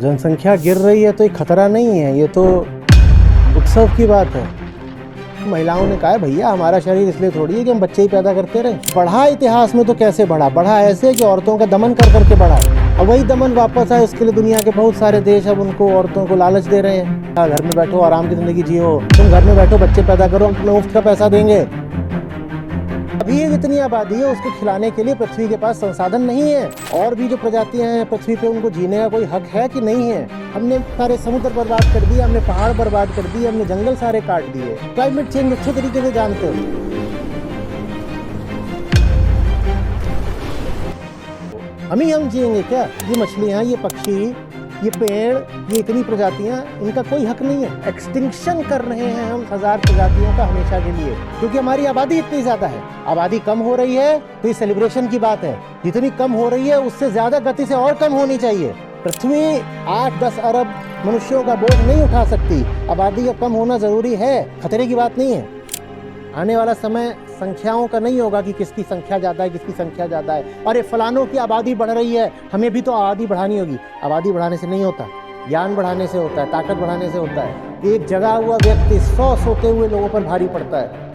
जनसंख्या गिर रही है तो ये खतरा नहीं है, ये तो उत्सव की बात है। महिलाओं ने कहा है भैया हमारा शरीर इसलिए थोड़ी है कि हम बच्चे ही पैदा करते रहे। बढ़ा इतिहास में तो कैसे बढ़ा, बढ़ा ऐसे कि औरतों का दमन कर करके बढ़ा। अब वही दमन वापस आए, उसके लिए दुनिया के बहुत सारे देश अब उनको औरतों को लालच दे रहे हैं। घर में बैठो, आराम की जिंदगी जियो, तुम घर में बैठो, बच्चे पैदा करो, हम तुम्हें मुफ्त का पैसा देंगे। अभी इतनी आबादी है, उसको खिलाने के लिए पृथ्वी के पास संसाधन नहीं है। और भी जो प्रजातियां हैं पृथ्वी पे, उनको जीने का कोई हक है कि नहीं है? हमने सारे समुद्र बर्बाद कर दिए, हमने पहाड़ बर्बाद कर दिए, हमने जंगल सारे काट दिए। क्लाइमेट चेंज अच्छे तरीके से जानते हो। हम जिएंगे क्या? ये मछलियां, ये पक्षी, ये पेड़, ये इतनी प्रजातियां, इनका कोई हक नहीं है। एक्सटिंक्शन कर रहे हैं हम हजार प्रजातियों का हमेशा के लिए, क्योंकि हमारी आबादी इतनी ज्यादा है। आबादी कम हो रही है तो ये सेलिब्रेशन की बात है। जितनी कम हो रही है उससे ज्यादा गति से और कम होनी चाहिए। पृथ्वी 8-10 अरब मनुष्यों का बोझ नहीं उठा सकती। आबादी का कम होना जरूरी है, खतरे की बात नहीं है। आने वाला समय संख्याओं का नहीं होगा कि किसकी संख्या ज्यादा है, किसकी संख्या ज्यादा है। अरे फलानों की आबादी बढ़ रही है, हमें भी तो आबादी बढ़ानी होगी। आबादी बढ़ाने से नहीं होता, ज्ञान बढ़ाने से होता है, ताकत बढ़ाने से होता है। एक जगा हुआ व्यक्ति 100 सोते हुए लोगों पर भारी पड़ता है।